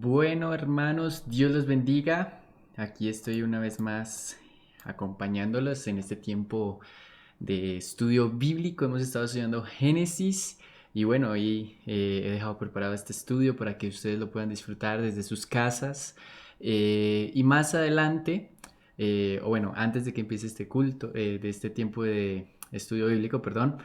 Bueno, hermanos, Dios los bendiga. Aquí estoy una vez más acompañándolos en este tiempo de estudio bíblico. Hemos estado estudiando Génesis y bueno, hoy he dejado preparado este estudio para que ustedes lo puedan disfrutar desde sus casas. Y más adelante, o bueno, antes de que empiece este culto, de este tiempo de estudio bíblico, perdón,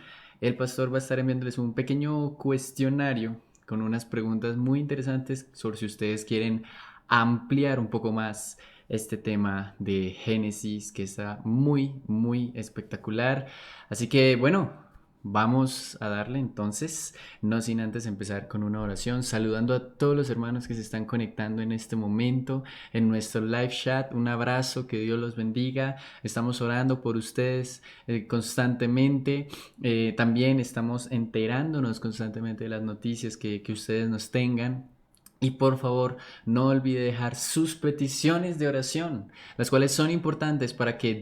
el pastor va a estar enviándoles un pequeño cuestionario con unas preguntas muy interesantes sobre si ustedes quieren ampliar un poco más este tema de Génesis, que está muy espectacular. Así que bueno, vamos a darle entonces, no sin antes empezar con una oración, saludando a todos los hermanos que se están conectando en este momento en nuestro live chat. Un abrazo, que Dios los bendiga. Estamos orando por ustedes constantemente. También estamos enterándonos constantemente de las noticias que ustedes nos tengan. Y por favor, no olvide dejar sus peticiones de oración, las cuales son importantes para que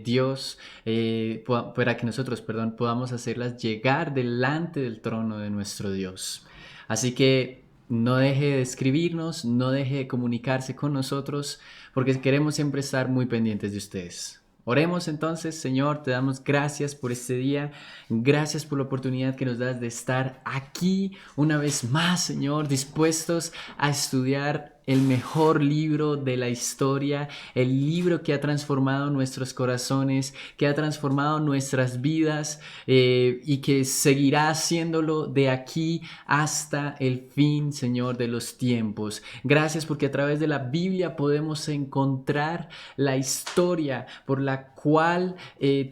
para que nosotros, perdón, podamos hacerlas llegar delante del trono de nuestro Dios. Así que no deje de escribirnos, no deje de comunicarse con nosotros, porque queremos siempre estar muy pendientes de ustedes. Oremos entonces. Señor, te damos gracias por este día, gracias por la oportunidad que nos das de estar aquí una vez más, Señor, dispuestos a estudiar el mejor libro de la historia, el libro que ha transformado nuestros corazones, que ha transformado nuestras vidas y que seguirá haciéndolo de aquí hasta el fin, Señor, de los tiempos. Gracias porque a través de la Biblia podemos encontrar la historia por la cual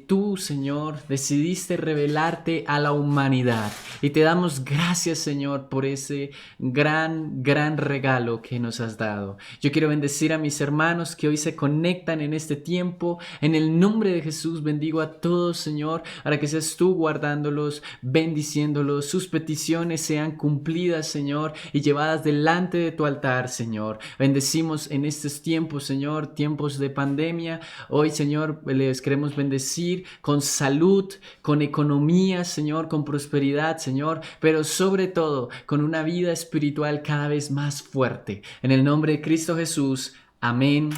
tú, Señor, decidiste revelarte a la humanidad. Y te damos gracias, Señor, por ese gran regalo que nos has dado. Yo quiero bendecir a mis hermanos que hoy se conectan en este tiempo. En el nombre de Jesús bendigo a todos, Señor, para que seas tú guardándolos, bendiciéndolos, sus peticiones sean cumplidas, Señor, y llevadas delante de tu altar, Señor. Bendecimos en estos tiempos, Señor, tiempos de pandemia. Hoy, Señor, les queremos bendecir con salud, con economía, Señor, con prosperidad, Señor, pero sobre todo con una vida espiritual cada vez más fuerte. En el nombre de Cristo Jesús, amén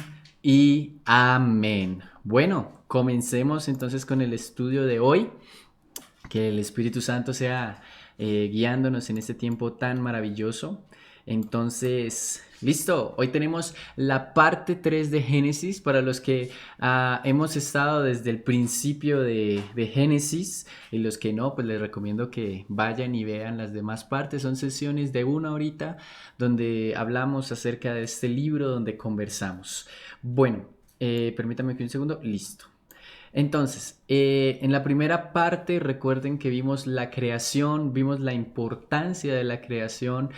y amén. Bueno, comencemos entonces con el estudio de hoy. Que el Espíritu Santo sea guiándonos en este tiempo tan maravilloso. Entonces, listo, hoy tenemos la parte 3 de Génesis. Para los que hemos estado desde el principio de Génesis, y los que no, pues les recomiendo que vayan y vean las demás partes. Son sesiones de 1 horita donde hablamos acerca de este libro, donde conversamos. Bueno, permítame que un segundo, listo. Entonces, en la primera parte recuerden que vimos la creación, vimos la importancia de la creación,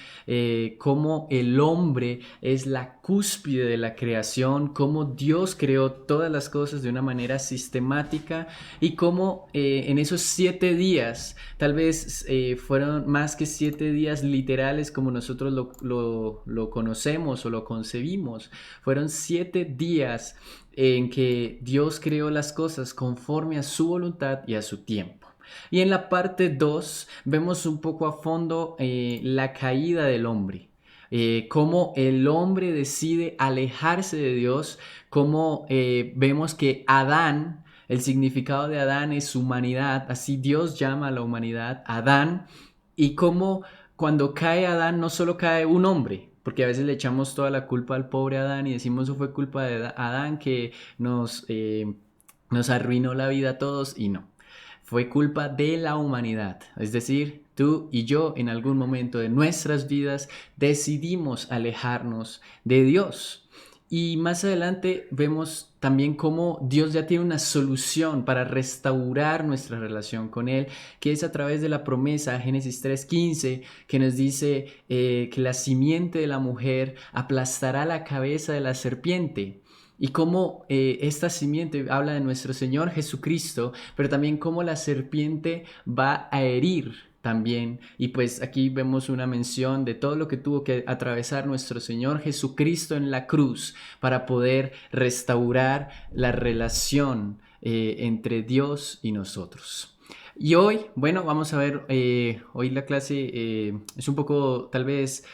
cómo el hombre es la cúspide de la creación, cómo Dios creó todas las cosas de una manera sistemática y cómo en esos 7 días, tal vez fueron más que 7 días literales como nosotros lo conocemos o lo concebimos, fueron 7 días en que Dios creó las cosas conforme a su voluntad y a su tiempo. Y en la parte 2 vemos un poco a fondo la caída del hombre. Cómo el hombre decide alejarse de Dios, cómo vemos que Adán, el significado de Adán es humanidad, así Dios llama a la humanidad Adán, y cómo cuando cae Adán no solo cae un hombre, porque a veces le echamos toda la culpa al pobre Adán y decimos eso fue culpa de Adán que nos arruinó la vida a todos, y no. Fue culpa de la humanidad, es decir, tú y yo en algún momento de nuestras vidas decidimos alejarnos de Dios. Y más adelante vemos también cómo Dios ya tiene una solución para restaurar nuestra relación con Él, que es a través de la promesa, Génesis 3:15, que nos dice que la simiente de la mujer aplastará la cabeza de la serpiente. Y cómo esta simiente habla de nuestro Señor Jesucristo, pero también cómo la serpiente va a herir también. Y pues aquí vemos una mención de todo lo que tuvo que atravesar nuestro Señor Jesucristo en la cruz para poder restaurar la relación entre Dios y nosotros. Y hoy, bueno, vamos a ver, hoy la clase es un poco tal vez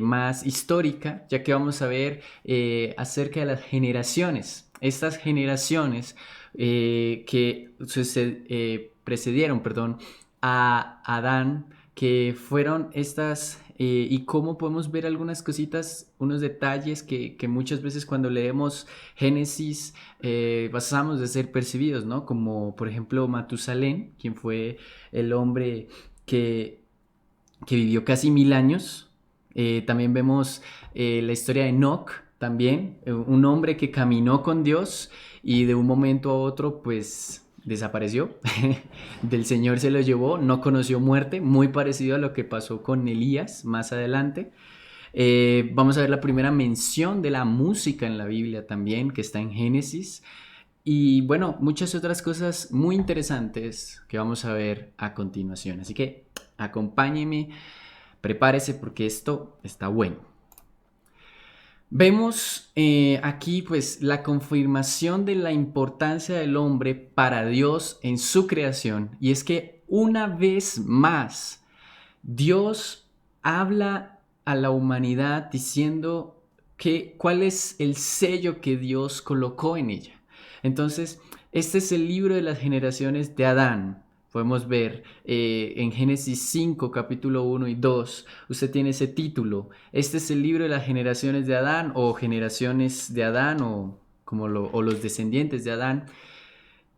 más histórica, ya que vamos a ver acerca de las generaciones. Estas generaciones precedieron, perdón, a Adán, que fueron estas, y cómo podemos ver algunas cositas, unos detalles que muchas veces cuando leemos Génesis pasamos de ser percibidos, ¿no? Como por ejemplo Matusalén, quien fue el hombre que, que vivió casi 1000 años. También vemos la historia de Enoch, también, un hombre que caminó con Dios y de un momento a otro pues desapareció. Del Señor se lo llevó, no conoció muerte, muy parecido a lo que pasó con Elías más adelante. Vamos a ver la primera mención de la música en la Biblia también, que está en Génesis. Y bueno, muchas otras cosas muy interesantes que vamos a ver a continuación. Así que acompáñeme, prepárese porque esto está bueno. Vemos aquí pues la confirmación de la importancia del hombre para Dios en su creación. Y es que una vez más Dios habla a la humanidad diciendo cuál es el sello que Dios colocó en ella. Entonces, este es el libro de las generaciones de Adán. Podemos ver en Génesis 5, capítulo 1 y 2, usted tiene ese título. Este es el libro de las generaciones de Adán o generaciones de Adán o los descendientes de Adán.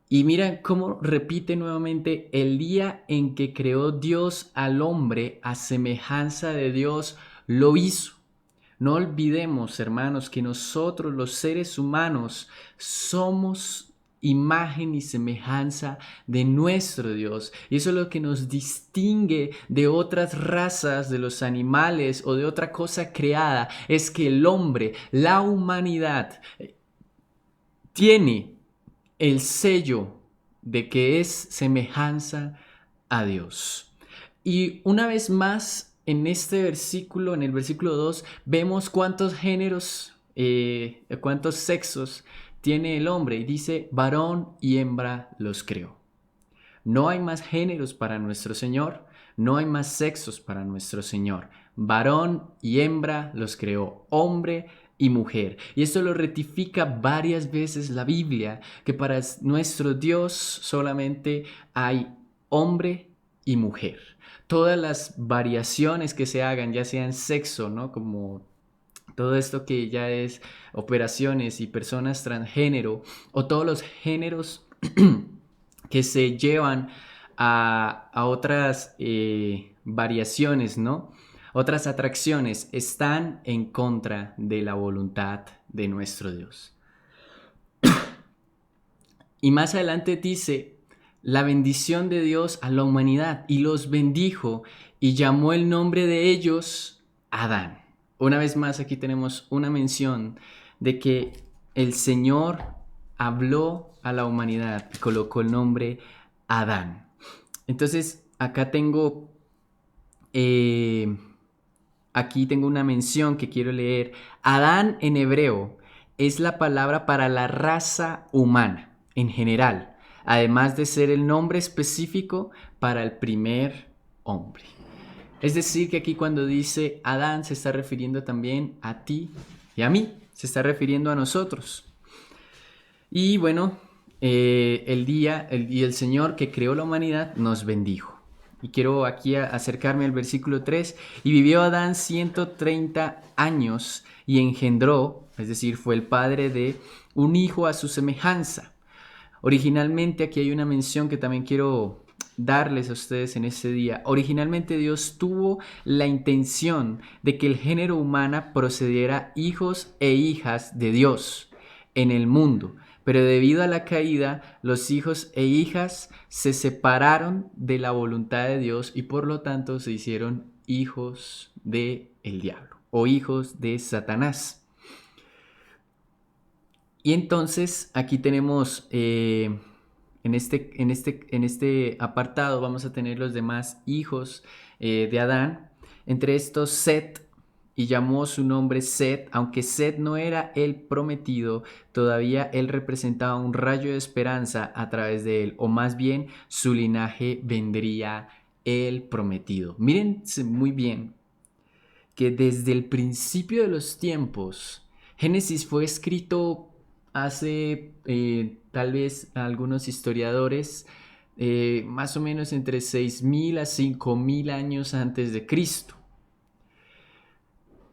Y mira cómo repite nuevamente: el día en que creó Dios al hombre a semejanza de Dios lo hizo. No olvidemos, hermanos, que nosotros los seres humanos somos imagen y semejanza de nuestro Dios. Y eso es lo que nos distingue de otras razas, de los animales o de otra cosa creada, es que el hombre, la humanidad, tiene el sello de que es semejanza a Dios. Y una vez más, en este versículo, en el versículo 2, vemos cuántos géneros, cuántos sexos tiene el hombre. Y dice, varón y hembra los creó. No hay más géneros para nuestro Señor, no hay más sexos para nuestro Señor. Varón y hembra los creó, hombre y mujer. Y esto lo rectifica varias veces la Biblia, que para nuestro Dios solamente hay hombre y mujer. Todas las variaciones que se hagan, ya sea en sexo, ¿no? Como todo esto que ya es operaciones y personas transgénero, o todos los géneros que se llevan a otras variaciones, ¿no? Otras atracciones están en contra de la voluntad de nuestro Dios. Y más adelante dice, la bendición de Dios a la humanidad, y los bendijo y llamó el nombre de ellos Adán. Una vez más aquí tenemos una mención de que el Señor habló a la humanidad y colocó el nombre Adán. Entonces acá aquí tengo una mención que quiero leer. Adán en hebreo es la palabra para la raza humana en general, además de ser el nombre específico para el primer hombre. Es decir, que aquí cuando dice Adán se está refiriendo también a ti y a mí, se está refiriendo a nosotros. Y bueno, el Señor que creó la humanidad nos bendijo. Y quiero aquí acercarme al versículo 3. Y vivió Adán 130 años y engendró, es decir, fue el padre de un hijo a su semejanza. Originalmente aquí hay una mención que también quiero darles a ustedes en ese día. Originalmente Dios tuvo la intención de que el género humano procediera hijos e hijas de Dios en el mundo. Pero debido a la caída, los hijos e hijas se separaron de la voluntad de Dios y por lo tanto se hicieron hijos del diablo o hijos de Satanás. Y entonces aquí tenemos, en este apartado vamos a tener los demás hijos de Adán. Entre estos Set, y llamó su nombre Set, aunque Set no era el prometido, todavía él representaba un rayo de esperanza a través de él, o más bien su linaje vendría el prometido. Mírense muy bien que desde el principio de los tiempos, Génesis fue escrito hace tal vez algunos historiadores más o menos entre 6.000 a 5.000 años antes de Cristo.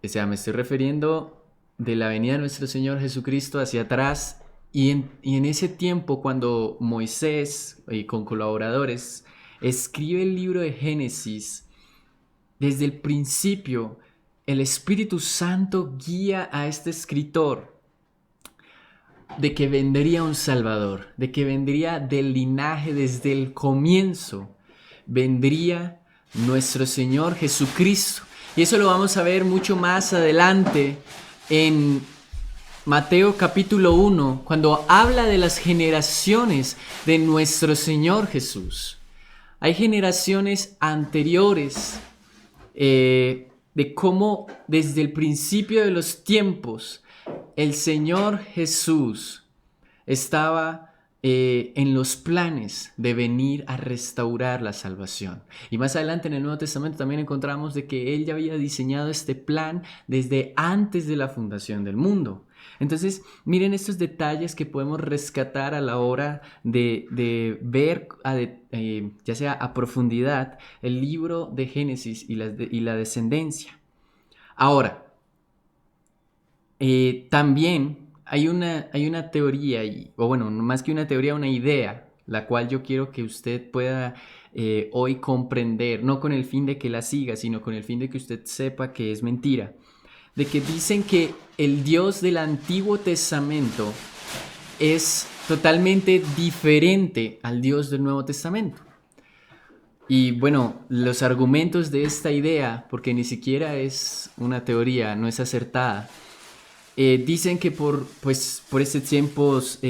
O sea, me estoy refiriendo de la venida de nuestro Señor Jesucristo hacia atrás, y en ese tiempo cuando Moisés con colaboradores escribe el libro de Génesis, desde el principio el Espíritu Santo guía a este escritor de que vendría un Salvador, de que vendría del linaje desde el comienzo, vendría nuestro Señor Jesucristo. Y eso lo vamos a ver mucho más adelante en Mateo capítulo 1, cuando habla de las generaciones de nuestro Señor Jesús. Hay generaciones anteriores de cómo desde el principio de los tiempos el Señor Jesús estaba en los planes de venir a restaurar la salvación. Y más adelante en el Nuevo Testamento también encontramos de que Él ya había diseñado este plan desde antes de la fundación del mundo. Entonces, miren estos detalles que podemos rescatar a la hora de ver, ya sea a profundidad, el libro de Génesis y la descendencia. Ahora, también hay una teoría, o bueno, más que una teoría, una idea, la cual yo quiero que usted pueda hoy comprender, no con el fin de que la siga, sino con el fin de que usted sepa que es mentira. De que dicen que el Dios del Antiguo Testamento es totalmente diferente al Dios del Nuevo Testamento. Y bueno, los argumentos de esta idea, porque ni siquiera es una teoría, no es acertada, dicen que por estos tiempos,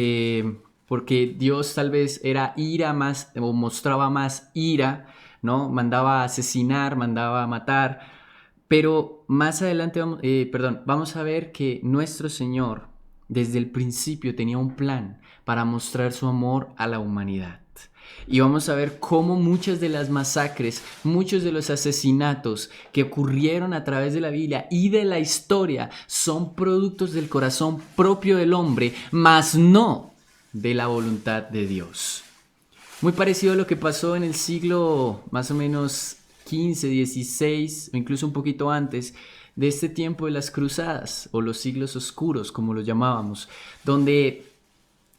porque Dios tal vez era ira más, o mostraba más ira, ¿no? Mandaba a asesinar, mandaba a matar, pero más adelante vamos a ver que nuestro Señor desde el principio tenía un plan para mostrar su amor a la humanidad. Y vamos a ver cómo muchas de las masacres, muchos de los asesinatos que ocurrieron a través de la Biblia y de la historia son productos del corazón propio del hombre, mas no de la voluntad de Dios. Muy parecido a lo que pasó en el siglo más o menos 15, 16 o incluso un poquito antes de este tiempo de las cruzadas o los siglos oscuros, como los llamábamos, donde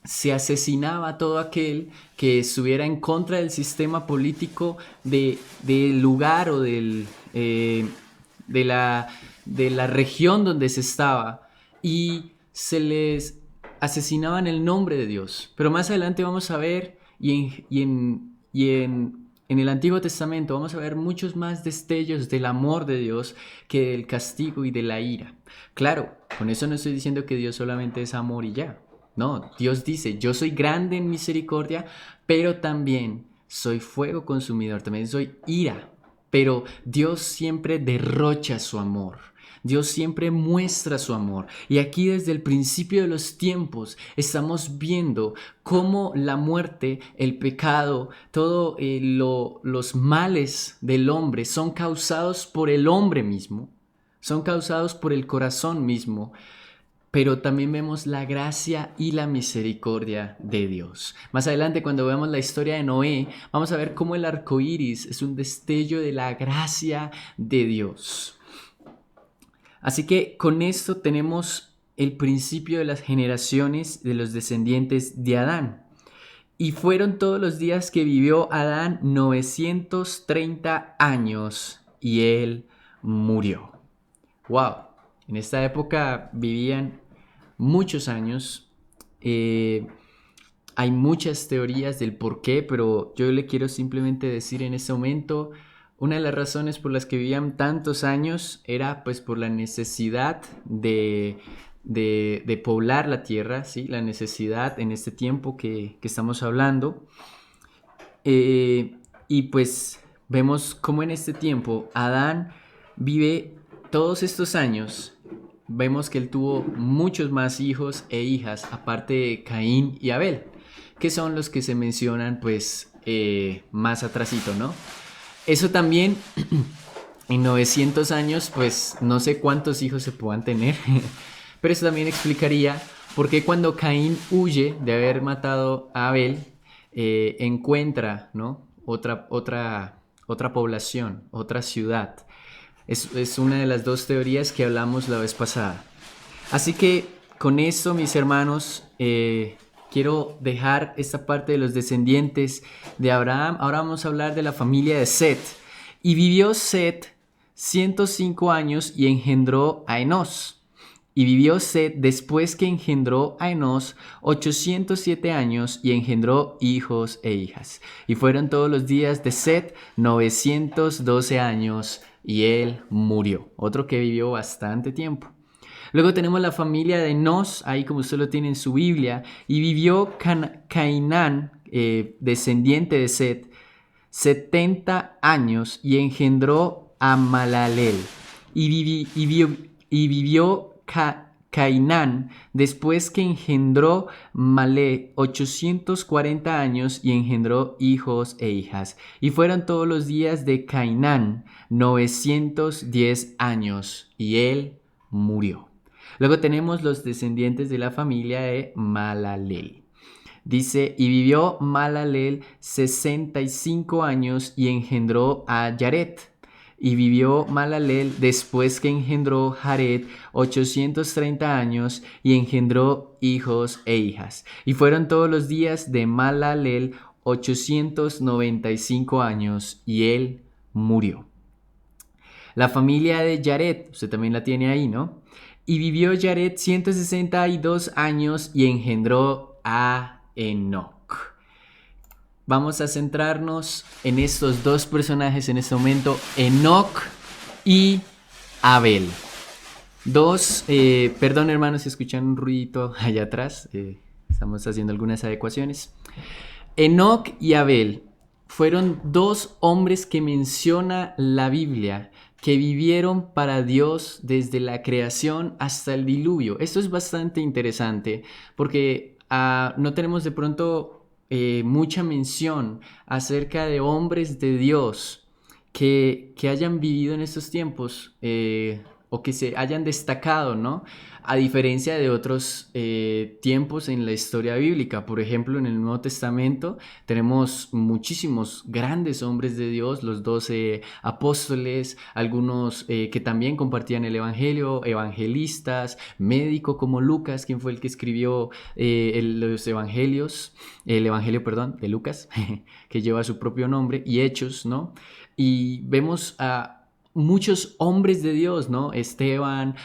se asesinaba a todo aquel que estuviera en contra del sistema político del lugar o de la región donde se estaba, y se les asesinaba en el nombre de Dios. Pero más adelante vamos a ver, en el Antiguo Testamento vamos a ver muchos más destellos del amor de Dios que del castigo y de la ira. Claro, con eso no estoy diciendo que Dios solamente es amor y ya. No, Dios dice, yo soy grande en misericordia, pero también soy fuego consumidor, también soy ira. Pero Dios siempre derrocha su amor. Dios siempre muestra su amor. Y aquí desde el principio de los tiempos estamos viendo cómo la muerte, el pecado, todos los males del hombre son causados por el hombre mismo, son causados por el corazón mismo. Pero también vemos la gracia y la misericordia de Dios. Más adelante, cuando veamos la historia de Noé, vamos a ver cómo el arco iris es un destello de la gracia de Dios. Así que con esto tenemos el principio de las generaciones de los descendientes de Adán. Y fueron todos los días que vivió Adán 930 años y él murió. ¡Wow! En esta época vivían muchos años. Hay muchas teorías del por qué, pero yo le quiero simplemente decir en este momento, una de las razones por las que vivían tantos años era pues por la necesidad de poblar la tierra, ¿sí? La necesidad en este tiempo que estamos hablando. Y pues vemos cómo en este tiempo Adán vive todos estos años. Vemos que él tuvo muchos más hijos e hijas, aparte de Caín y Abel, que son los que se mencionan pues más atrasito, ¿no? Eso también En 900 años, pues no sé cuántos hijos se puedan tener, pero eso también explicaría por qué cuando Caín huye de haber matado a Abel, encuentra, ¿no? Otra población, otra ciudad. Es una de las dos teorías que hablamos la vez pasada. Así que con esto, mis hermanos, quiero dejar esta parte de los descendientes de Abraham. Ahora vamos a hablar de la familia de Set. Y vivió Set 105 años y engendró a Enós. Y vivió Set después que engendró a Enós 807 años y engendró hijos e hijas. Y fueron todos los días de Set 912 años y él murió. Otro que vivió bastante tiempo. Luego tenemos la familia de Enós, ahí como usted lo tiene en su Biblia, y vivió Cainán, descendiente de Set, 70 años y engendró a Malaleel. Y vivió Cainán después que engendró Malé 840 años y engendró hijos e hijas. Y fueron todos los días de Cainán 910 años y él murió. Luego tenemos los descendientes de la familia de Malaleel. Dice, y vivió Malaleel 65 años y engendró a Yared. Y vivió Malaleel después que engendró Jared 830 años y engendró hijos e hijas. Y fueron todos los días de Malaleel 895 años y él murió. La familia de Yared, usted también la tiene ahí, ¿no? Y vivió Yared 162 años y engendró a Enoc. Vamos a centrarnos en estos dos personajes en este momento, Enoc y Abel. Perdón hermanos si escuchan un ruidito allá atrás, estamos haciendo algunas adecuaciones. Enoc y Abel fueron dos hombres que menciona la Biblia que vivieron para Dios desde la creación hasta el diluvio. Esto es bastante interesante porque no tenemos de pronto mucha mención acerca de hombres de Dios que hayan vivido en estos tiempos o que se hayan destacado, ¿no? A diferencia de otros tiempos en la historia bíblica. Por ejemplo, en el Nuevo Testamento tenemos muchísimos grandes hombres de Dios, los 12 apóstoles, algunos que también compartían el Evangelio, evangelistas, médico como Lucas, quien fue el que escribió los Evangelios, el Evangelio, perdón, de Lucas, que lleva su propio nombre, y Hechos, ¿no? Y vemos a muchos hombres de Dios, ¿no? Esteban,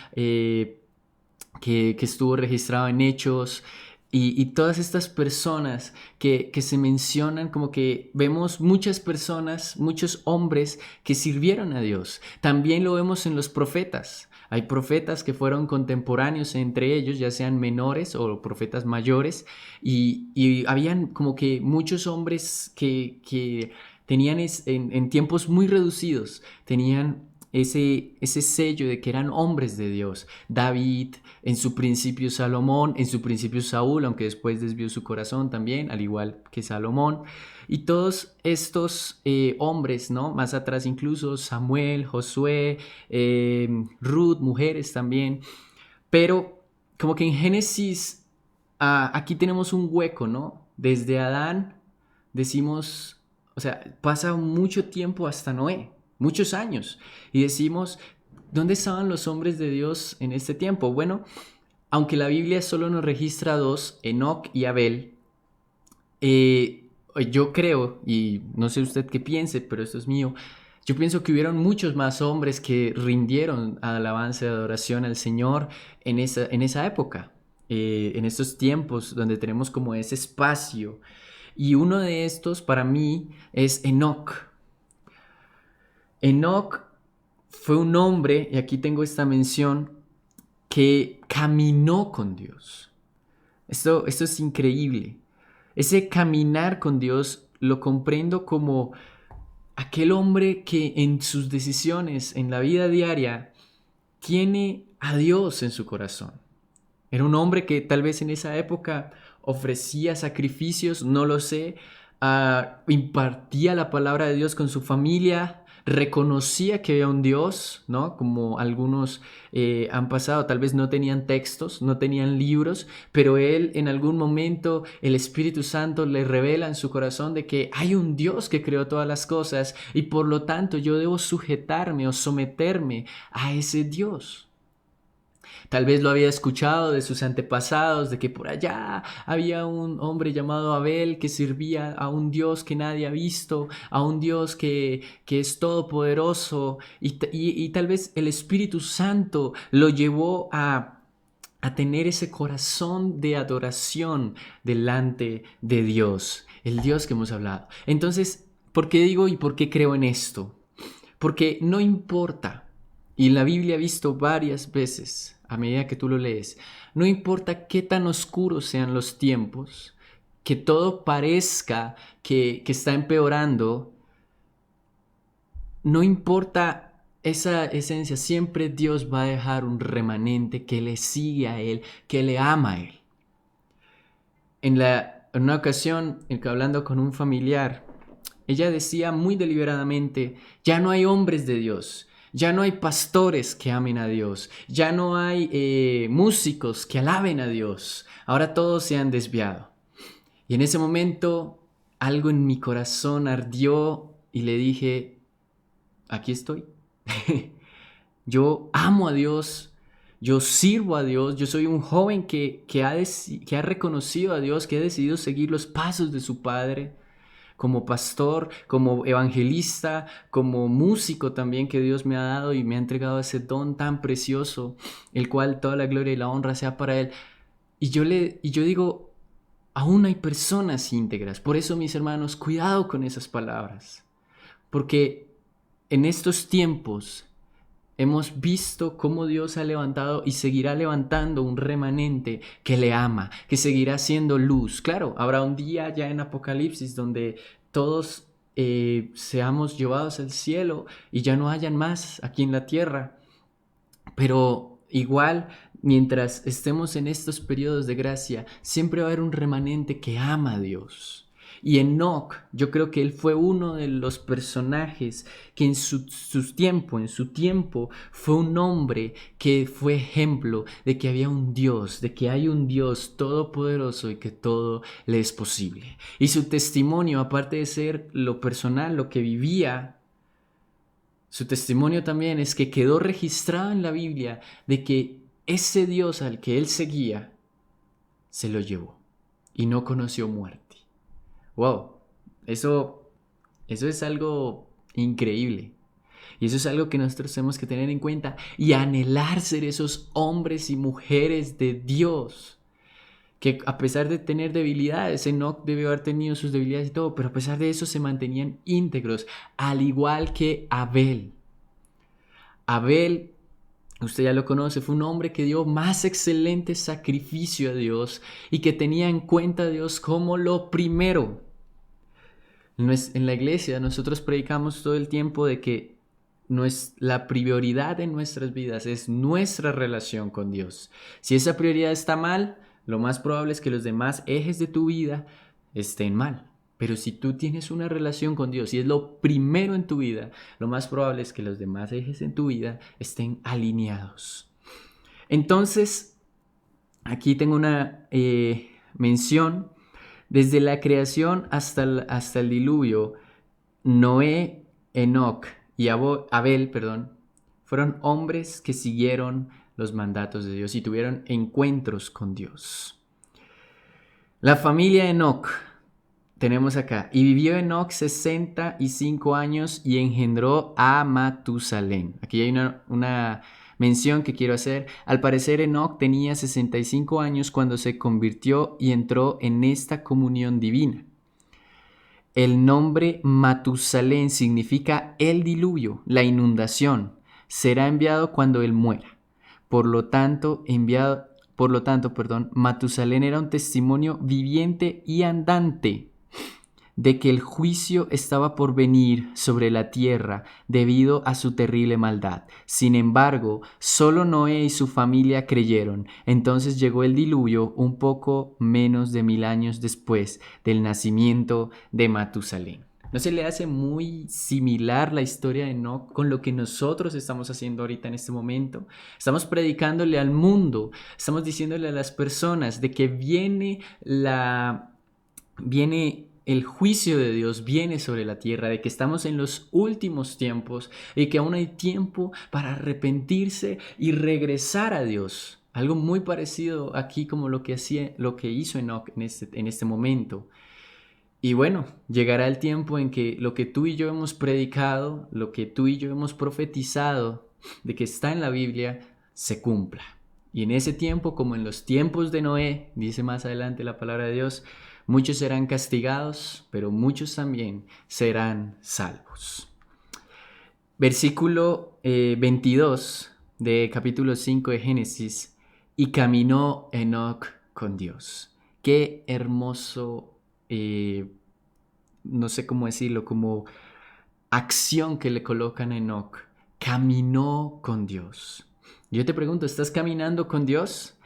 que estuvo registrado en Hechos, y todas estas personas que se mencionan, como que vemos muchas personas, muchos hombres que sirvieron a Dios. También lo vemos en los profetas. Hay profetas que fueron contemporáneos entre ellos, ya sean menores o profetas mayores, y habían como que muchos hombres que tenían en tiempos muy reducidos, tenían ese sello de que eran hombres de Dios. David, en su principio Salomón, en su principio Saúl, aunque después desvió su corazón también, al igual que Salomón. Y todos estos hombres, ¿no? Más atrás incluso Samuel, Josué, Ruth, mujeres también. Pero como que en Génesis, aquí tenemos un hueco, ¿no? Desde Adán decimos, o sea, pasa mucho tiempo hasta Noé, muchos años, y decimos, ¿dónde estaban los hombres de Dios en este tiempo? Bueno, aunque la Biblia solo nos registra dos, Enoc y Abel, yo creo, y no sé usted qué piense, pero esto es mío, yo pienso que hubieron muchos más hombres que rindieron alabanza y adoración al Señor en esa época, en estos tiempos donde tenemos como ese espacio. Y uno de estos para mí es Enoc. Enoc fue un hombre, y aquí tengo esta mención, que caminó con Dios. Esto es increíble. Ese caminar con Dios lo comprendo como aquel hombre que en sus decisiones, en la vida diaria, tiene a Dios en su corazón. Era un hombre que tal vez en esa época ofrecía sacrificios, no lo sé, impartía la palabra de Dios con su familia, reconocía que había un Dios, ¿no? Como algunos han pasado, tal vez no tenían textos, no tenían libros, pero él en algún momento el Espíritu Santo le revela en su corazón de que hay un Dios que creó todas las cosas y por lo tanto yo debo sujetarme o someterme a ese Dios. Tal vez lo había escuchado de sus antepasados, de que por allá había un hombre llamado Abel que servía a un Dios que nadie ha visto, a un Dios que es todopoderoso, y tal vez el Espíritu Santo lo llevó a tener ese corazón de adoración delante de Dios, el Dios que hemos hablado. Entonces, ¿por qué digo y por qué creo en esto? Porque no importa, y la Biblia he visto varias veces, a medida que tú lo lees, no importa qué tan oscuros sean los tiempos, que todo parezca que está empeorando, no importa esa esencia, siempre Dios va a dejar un remanente que le sigue a Él, que le ama a Él. En una ocasión, hablando con un familiar, ella decía muy deliberadamente, ya no hay hombres de Dios, ya no hay pastores que amen a Dios, ya no hay músicos que alaben a Dios, ahora todos se han desviado. Y en ese momento algo en mi corazón ardió y le dije, aquí estoy. Yo amo a Dios, yo sirvo a Dios, yo soy un joven que ha reconocido a Dios, que ha decidido seguir los pasos de su Padre, como pastor, como evangelista, como músico también que Dios me ha dado y me ha entregado ese don tan precioso, el cual toda la gloria y la honra sea para Él. Y yo digo, aún hay personas íntegras. Por eso, mis hermanos, cuidado con esas palabras, porque en estos tiempos hemos visto cómo Dios ha levantado y seguirá levantando un remanente que le ama, que seguirá siendo luz. Claro, habrá un día ya en Apocalipsis donde todos seamos llevados al cielo y ya no hayan más aquí en la tierra. Pero igual, mientras estemos en estos periodos de gracia, siempre va a haber un remanente que ama a Dios. Y Enoc, yo creo que él fue uno de los personajes que en su tiempo, fue un hombre que fue ejemplo de que había un Dios, de que hay un Dios todopoderoso y que todo le es posible. Y su testimonio, aparte de ser lo personal, lo que vivía, su testimonio también es que quedó registrado en la Biblia de que ese Dios al que él seguía se lo llevó y no conoció muerte. Wow, eso es algo increíble. Y eso es algo que nosotros tenemos que tener en cuenta y anhelar ser esos hombres y mujeres de Dios. Que a pesar de tener debilidades, Enoc debió haber tenido sus debilidades y todo, pero a pesar de eso se mantenían íntegros, al igual que Abel. Abel, usted ya lo conoce, fue un hombre que dio más excelente sacrificio a Dios y que tenía en cuenta a Dios como lo primero. En la iglesia nosotros predicamos todo el tiempo de que la prioridad en nuestras vidas es nuestra relación con Dios. Si esa prioridad está mal, lo más probable es que los demás ejes de tu vida estén mal. Pero si tú tienes una relación con Dios y es lo primero en tu vida, lo más probable es que los demás ejes en tu vida estén alineados. Entonces, aquí tengo una mención. Desde la creación hasta el diluvio, Noé, Enoc y Abel, fueron hombres que siguieron los mandatos de Dios y tuvieron encuentros con Dios. La familia Enoc tenemos acá, y vivió Enoc 65 años y engendró a Matusalén. Aquí hay una mención que quiero hacer. Al parecer Enoc tenía 65 años cuando se convirtió y entró en esta comunión divina. El nombre Matusalén significa el diluvio, la inundación. Será enviado cuando él muera. Por lo tanto, Matusalén era un testimonio viviente y andante de que el juicio estaba por venir sobre la tierra debido a su terrible maldad. Sin embargo, solo Noé y su familia creyeron. Entonces llegó el diluvio un poco menos de 1000 años después del nacimiento de Matusalén. ¿No se le hace muy similar la historia de Enoch con lo que nosotros estamos haciendo ahorita en este momento? Estamos predicándole al mundo, estamos diciéndole a las personas de que viene el juicio de Dios, viene sobre la tierra, de que estamos en los últimos tiempos y que aún hay tiempo para arrepentirse y regresar a Dios. Algo muy parecido aquí como lo que hizo Enoch en este momento. Y bueno, llegará el tiempo en que lo que tú y yo hemos predicado, lo que tú y yo hemos profetizado de que está en la Biblia, se cumpla. Y en ese tiempo, como en los tiempos de Noé, dice más adelante la palabra de Dios, muchos serán castigados, pero muchos también serán salvos. Versículo 22 de capítulo 5 de Génesis. Y caminó Enoc con Dios. Qué hermoso, no sé cómo decirlo, como acción que le colocan a Enoc. Caminó con Dios. Yo te pregunto, ¿estás caminando con Dios?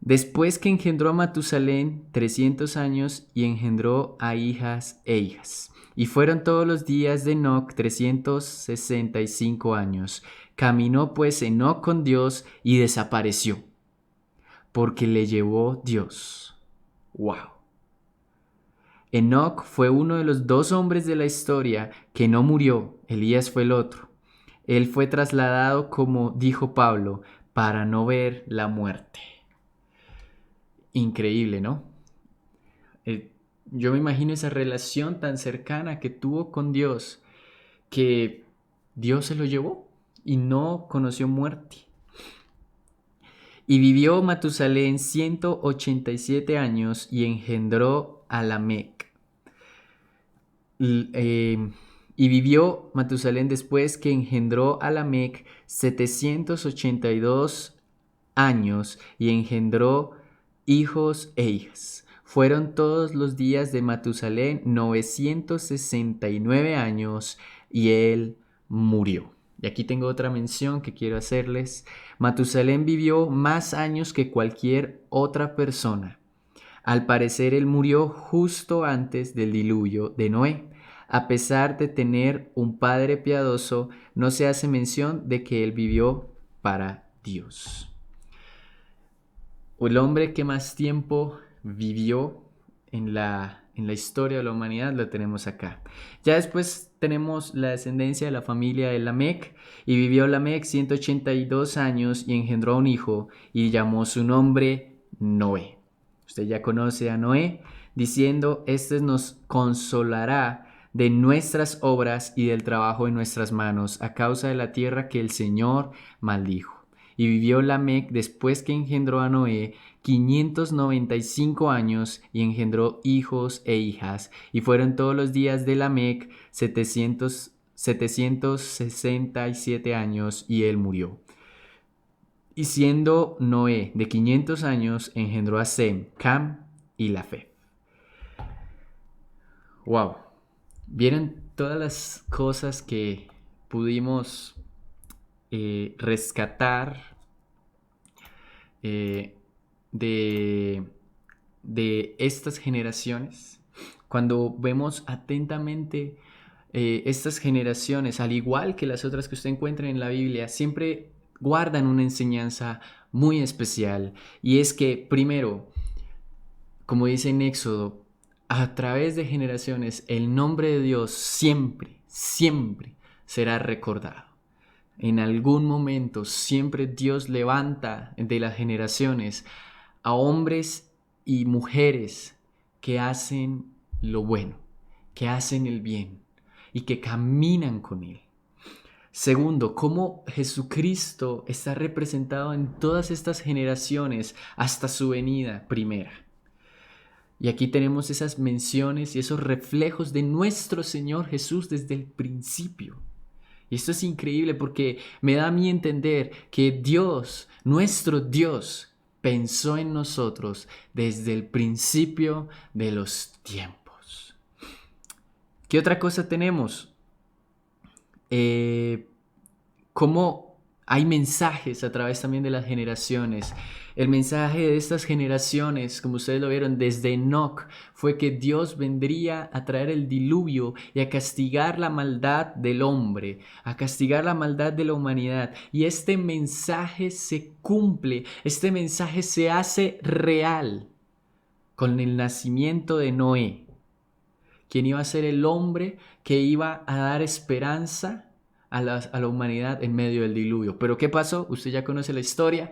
Después que engendró a Matusalén 300 años y engendró a hijas e hijas. Y fueron todos los días de Enoc 365 años. Caminó pues Enoc con Dios y desapareció, porque le llevó Dios. ¡Wow! Enoc fue uno de los 2 hombres de la historia que no murió. Elías fue el otro. Él fue trasladado, como dijo Pablo, para no ver la muerte. Increíble, ¿no? Yo me imagino esa relación tan cercana que tuvo con Dios, que Dios se lo llevó y no conoció muerte. Y vivió Matusalén 187 años y engendró a Lamec. Y vivió Matusalén después que engendró a Lamec 782 años y engendró hijos e hijas. Fueron todos los días de Matusalén 969 años y él murió. Y aquí tengo otra mención que quiero hacerles. Matusalén vivió más años que cualquier otra persona. Al parecer él murió justo antes del diluvio de Noé. A pesar de tener un padre piadoso, no se hace mención de que él vivió para Dios. El hombre que más tiempo vivió en la historia de la humanidad lo tenemos acá. Ya después tenemos la descendencia de la familia de Lamec, y vivió Lamec 182 años y engendró a un hijo y llamó su nombre Noé. Usted ya conoce a Noé, diciendo: este nos consolará de nuestras obras y del trabajo de nuestras manos, a causa de la tierra que el Señor maldijo. Y vivió Lamec después que engendró a Noé 595 años y engendró hijos e hijas. Y fueron todos los días de Lamec 767 años y él murió. Y siendo Noé de 500 años, engendró a Sem, Cam y Jafet. Wow. ¿Vieron todas las cosas que pudimos rescatar de estas generaciones? Cuando vemos atentamente estas generaciones, al igual que las otras que usted encuentra en la Biblia, siempre guardan una enseñanza muy especial, y es que primero, como dice en Éxodo, a través de generaciones el nombre de Dios siempre, siempre será recordado. En algún momento siempre Dios levanta de las generaciones a hombres y mujeres que hacen lo bueno, que hacen el bien y que caminan con Él. Segundo, cómo Jesucristo está representado en todas estas generaciones hasta su venida primera. Y aquí tenemos esas menciones y esos reflejos de nuestro Señor Jesús desde el principio. Y esto es increíble porque me da a mí entender que Dios, nuestro Dios, pensó en nosotros desde el principio de los tiempos. ¿Qué otra cosa tenemos? Cómo hay mensajes a través también de las generaciones. El mensaje de estas generaciones, como ustedes lo vieron desde Enoc, fue que Dios vendría a traer el diluvio y a castigar la maldad del hombre, a castigar la maldad de la humanidad. Y este mensaje se cumple, este mensaje se hace real con el nacimiento de Noé, quien iba a ser el hombre que iba a dar esperanza a la humanidad en medio del diluvio. Pero ¿qué pasó? Usted ya conoce la historia.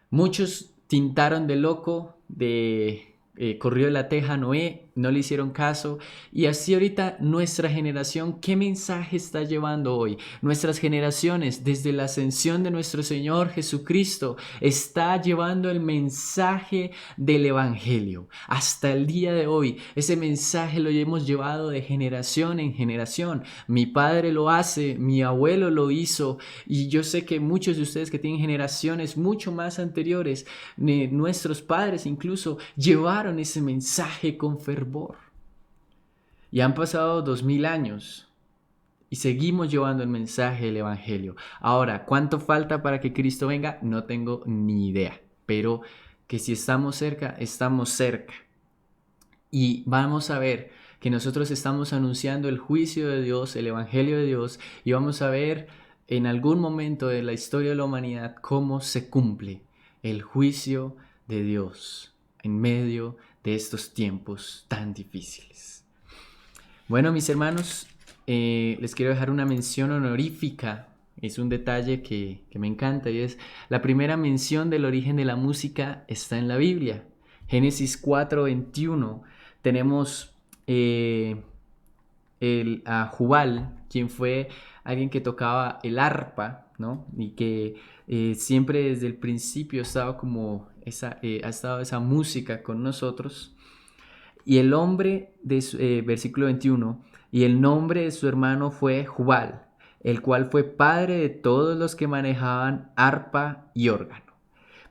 Muchos tintaron de loco, corrió de la teja a Noé, no le hicieron caso. Y así ahorita nuestra generación, ¿qué mensaje está llevando hoy? Nuestras generaciones, desde la ascensión de nuestro Señor Jesucristo, está llevando el mensaje del Evangelio. Hasta el día de hoy, ese mensaje lo hemos llevado de generación en generación. Mi padre lo hace, mi abuelo lo hizo, y yo sé que muchos de ustedes que tienen generaciones mucho más anteriores, nuestros padres incluso, llevaron ese mensaje con fervor. Y han pasado 2000 años y seguimos llevando el mensaje del Evangelio. Ahora, ¿cuánto falta para que Cristo venga? No tengo ni idea, pero que si estamos cerca, estamos cerca. Y vamos a ver que nosotros estamos anunciando el juicio de Dios, el Evangelio de Dios, y vamos a ver en algún momento de la historia de la humanidad cómo se cumple el juicio de Dios en medio de estos tiempos tan difíciles. Bueno, mis hermanos, les quiero dejar una mención honorífica. Es un detalle que me encanta, y es la primera mención del origen de la música está en la Biblia. Génesis 4:21. Tenemos a Jubal, quien fue alguien que tocaba el arpa, ¿no? Y que siempre desde el principio ha estado esa música con nosotros. Y el nombre versículo 21, y el nombre de su hermano fue Jubal, el cual fue padre de todos los que manejaban arpa y órgano.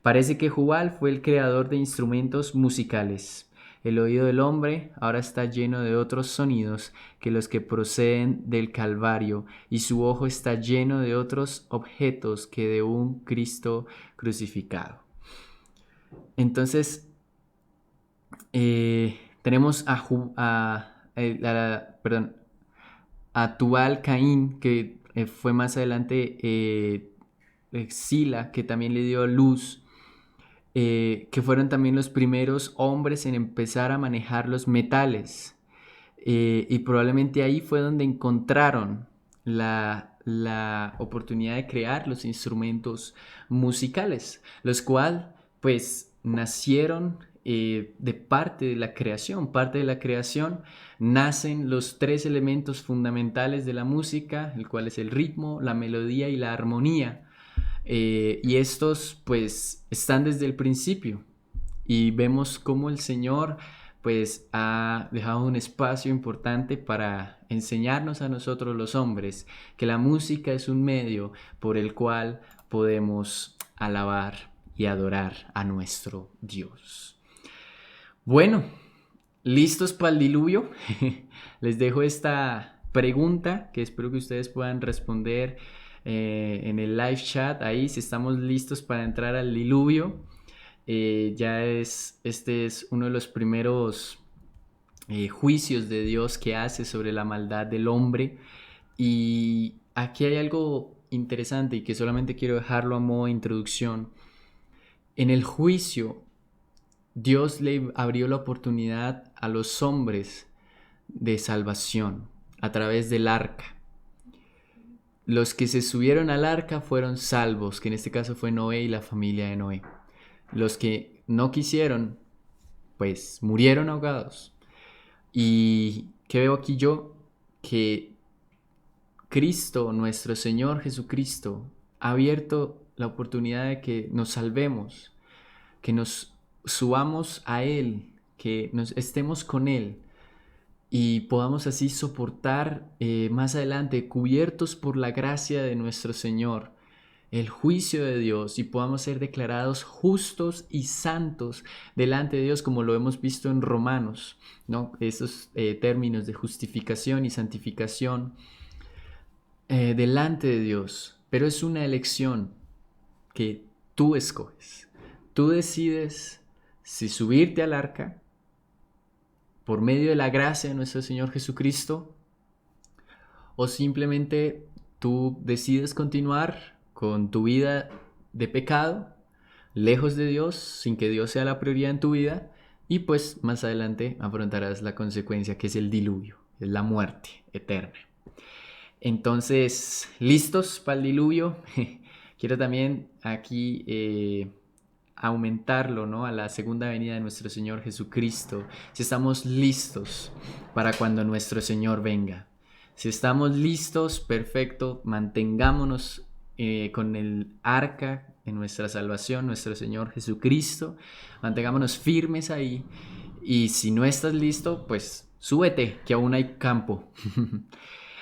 Parece que Jubal fue el creador de instrumentos musicales. El oído del hombre ahora está lleno de otros sonidos que los que proceden del Calvario, y su ojo está lleno de otros objetos que de un Cristo crucificado. Entonces, tenemos a Tubal Caín, que fue más adelante Sila, que también le dio luz. Que fueron también los primeros hombres en empezar a manejar los metales. Y probablemente ahí fue donde encontraron la oportunidad de crear los instrumentos musicales, los cuales pues nacieron de parte de la creación. Parte de la creación nacen los tres elementos fundamentales de la música, el cual es el ritmo, la melodía y la armonía. Y estos pues están desde el principio, y vemos cómo el Señor pues ha dejado un espacio importante para enseñarnos a nosotros los hombres que la música es un medio por el cual podemos alabar y adorar a nuestro Dios. Bueno, ¿listos para el diluvio? Les dejo esta pregunta que espero que ustedes puedan responder en el live chat ahí, si estamos listos para entrar al diluvio. Este es uno de los primeros juicios de Dios que hace sobre la maldad del hombre. Y aquí hay algo interesante y que solamente quiero dejarlo a modo de introducción. En el juicio, Dios le abrió la oportunidad a los hombres de salvación a través del arca. Los que se subieron al arca fueron salvos, que en este caso fue Noé y la familia de Noé. Los que no quisieron, pues murieron ahogados. ¿Y qué veo aquí yo? Que Cristo, nuestro Señor Jesucristo, ha abierto la oportunidad de que nos salvemos, que nos subamos a Él, que nos estemos con Él y podamos así soportar más adelante, cubiertos por la gracia de nuestro Señor, el juicio de Dios, y podamos ser declarados justos y santos delante de Dios, como lo hemos visto en Romanos, ¿no? Esos términos de justificación y santificación delante de Dios. Pero es una elección. que tú escoges. Tú decides si subirte al arca por medio de la gracia de nuestro Señor Jesucristo, o simplemente tú decides continuar con tu vida de pecado, lejos de Dios, sin que Dios sea la prioridad en tu vida, y pues más adelante afrontarás la consecuencia, que es el diluvio, es la muerte eterna. Entonces, ¿listos para el diluvio? Quiero también aquí aumentarlo, ¿no?, a la segunda venida de nuestro Señor Jesucristo. Si estamos listos para cuando nuestro Señor venga. Si estamos listos, perfecto, mantengámonos con el arca en nuestra salvación, nuestro Señor Jesucristo. Mantengámonos firmes ahí. Y si no estás listo, pues súbete, que aún hay campo.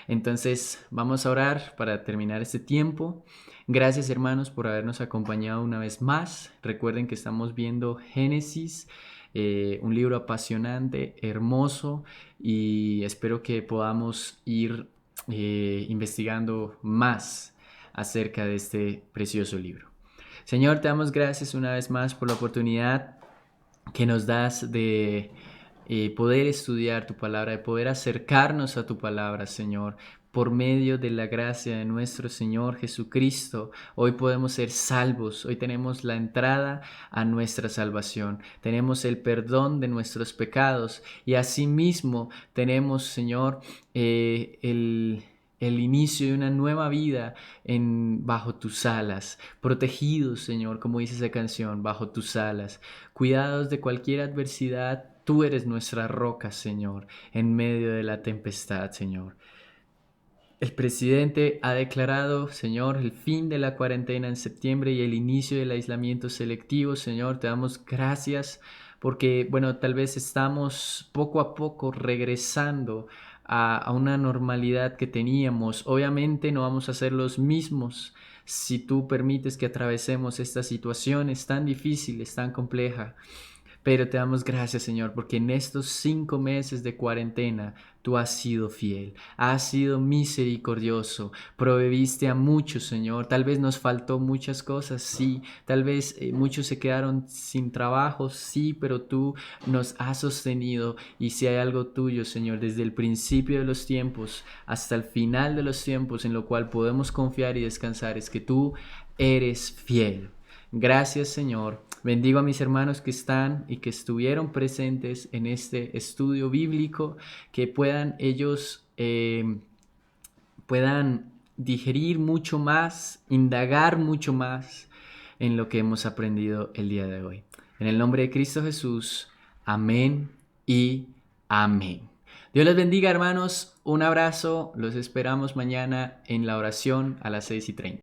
Entonces vamos a orar para terminar este tiempo. Gracias, hermanos, por habernos acompañado una vez más. Recuerden que estamos viendo Génesis, un libro apasionante, hermoso, y espero que podamos ir investigando más acerca de este precioso libro. Señor, te damos gracias una vez más por la oportunidad que nos das de poder estudiar tu palabra, de poder acercarnos a tu palabra, Señor. Por medio de la gracia de nuestro Señor Jesucristo, hoy podemos ser salvos. Hoy tenemos la entrada a nuestra salvación. Tenemos el perdón de nuestros pecados y asimismo tenemos, Señor, el inicio de una nueva vida bajo tus alas, protegidos, Señor, como dice esa canción, bajo tus alas, cuidados de cualquier adversidad. Tú eres nuestra roca, Señor, en medio de la tempestad, Señor. El presidente ha declarado, Señor, el fin de la cuarentena en septiembre y el inicio del aislamiento selectivo. Señor, te damos gracias porque, bueno, tal vez estamos poco a poco regresando a una normalidad que teníamos. Obviamente no vamos a ser los mismos si tú permites que atravesemos estas situaciones tan difíciles, tan complejas. Pero te damos gracias, Señor, porque en estos 5 meses de cuarentena tú has sido fiel, has sido misericordioso, proveviste a muchos, Señor. Tal vez nos faltó muchas cosas, sí. Tal vez muchos se quedaron sin trabajo, sí, pero tú nos has sostenido. Y si hay algo tuyo, Señor, desde el principio de los tiempos hasta el final de los tiempos, en lo cual podemos confiar y descansar, es que tú eres fiel. Gracias, Señor. Bendigo a mis hermanos que están y que estuvieron presentes en este estudio bíblico, que puedan ellos puedan digerir mucho más, indagar mucho más en lo que hemos aprendido el día de hoy. En el nombre de Cristo Jesús, amén y amén. Dios les bendiga, hermanos. Un abrazo. Los esperamos mañana en la oración a las 6:30.